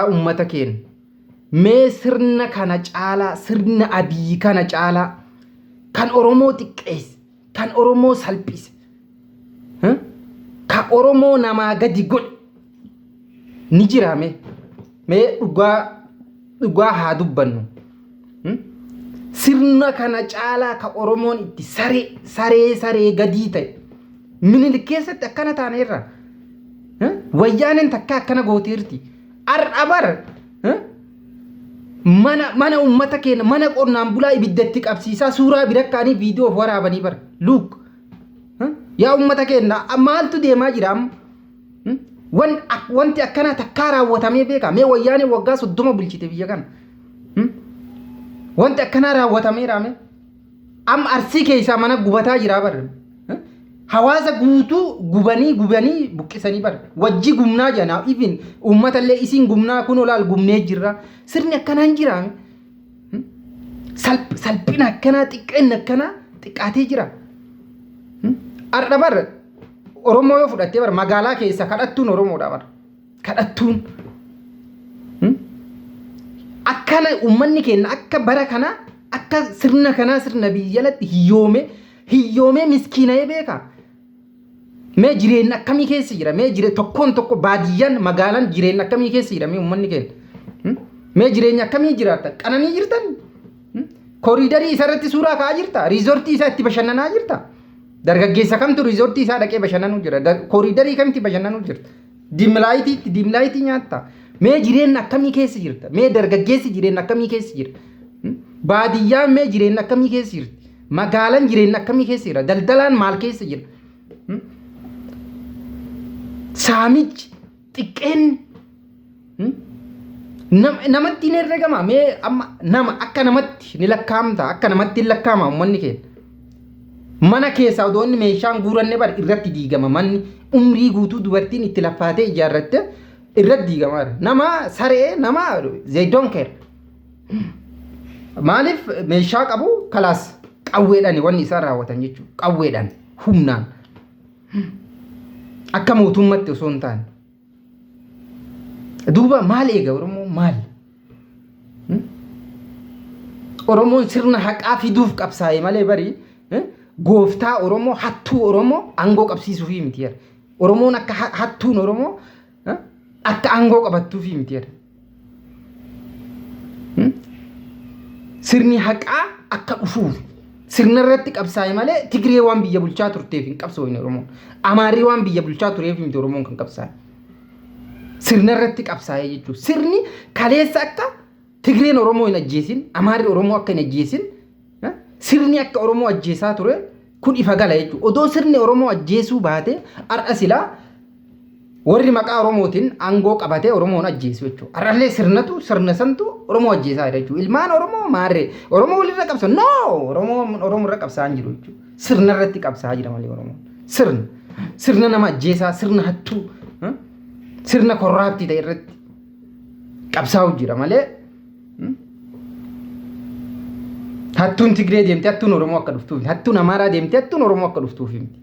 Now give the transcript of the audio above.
yaa ummata keenya mee sirna kana caalaa sirna Abiy kana caalaa kan Oromoo xiqqeesse kan Oromoo salphise ka Oromoo namaa gadi godhe ni jira mee dhugaa haa dubbannu sirna kana caalaa ka Oromoon itti saree gadii ta'e Minilik keessatti akkana taaneerra wayyaaneen takka akkana gooteerti ar'abar mana ummata keenya mana qonnaan bulaa ibiddatti qabsiisaa suuraa birakkaanii viidiyoo waraabanii bar luuk yaa ummata keenya maaltu deemaa jira wanti akkana takkaa raawwatamee beeka mee wayyaanee waggaa 30 bulchite biyya kana wanti akkana raawwatamee raame Arsii keessaa mana gubataa jira bar hawaasa guutuu gubanii buqqisanii bar wajji gumnaa jana even ummata illee isin gumnaa kun olaal gumnee jirra sirni akkanaan jira salphina akkana xiqqeen akkana xiqqaatee jira arda bar Oromoo yoo fudhattee bar magaalaa keessa kadhattuun Oromoodha bar kadhattuun akkana ummanni keenya akka bara kana akka sirna kana sirna biyyalatti hiyyoome miskiina'ee beeka mee jireenya akkamii keessa jira mee jireenya tokko baadiyyaan magaalaan jireenya akkamii keessa jira mee ummanni keenya mee jireenya akkamii jiraata qananii jirtan kooriidarii isarratti suuraa ka'aa jirta riizortii isaa itti bashannanaa jirta dargaggeessa kamtu riizortii isaa dhaqee bashannanuu jira kooriidarii kamitti bashannanuu jirta diimlaayitii nyaatta mee jireenya akkamii keessa jirta mee dargaggeessi jireenya akkamii keessa jira baadiyyaan mee jireenya akkamii keessa jirti magaalaan jireenya akkamii keessa jira daldalaan maal keessa jira saamichi xiqqeen namatti hin herregama mee amma nama akka namatti ni lakkaamta akka namatti hin lakkaama ummanni keenya mana keessaa odoo inni meeshaan guuranne bar irratti diigama manni umrii guutuu dubartiin itti laffaatee ijaarratte irratti diigama nama saree nama they don't care maaliif meeshaa qabu kalaas qawweedhaan wanni isaan raawwatan jechuudha qawweedhaan humnaan akka mootummaatti osoo hin taane duuba maal eega Oromoo maal Oromoon sirna haqaa fiduuf qabsaa'e malee bari gooftaa Oromoo hattuu Oromoo aangoo qabsiisuuf miti jedha Oromoon akka hattuun Oromoo akka aangoo qabattuuf miti jedha sirni haqaa akka dhufuuf sirna irratti qabsaa'e malee Tigree waan biyya bulchaa turteef hin qabsooyne Oromoon Amaarii waan biyya bulchaa tureef miti Oromoon kan qabsaa'e sirna irratti qabsaa'e jechuudha sirni kaleessa akka Tigreen Oromoo hin ajjeesin Amaarri Oromoo akka hin ajjeesin sirni akka Oromoo ajjeesaa ture kun ifa gala jechuudha odoo sirni Oromoo ajjeesuu baate har'a silaa warri maqaa Oromootiin aangoo qabatee Oromoon ajjeesu jechuudha har'allee sirna santu Oromoo ajjeesaa jira jechuudha ilmaan Oromoo maarree Oromoo walirra qabsa no Oromoo irra qabsaa hin jiru jechuudha sirna irratti qabsaa jira malee Oromoon sirna nama ajjeesaa sirna hattuu sirna korraaptii ta'e irratti qabsaa'u jira malee hattuun Tigree deemte hattuun Oromoo akka dhuftuuf hattuun Amaaraa deemte hattuun Oromoo akka dhuftuuf miti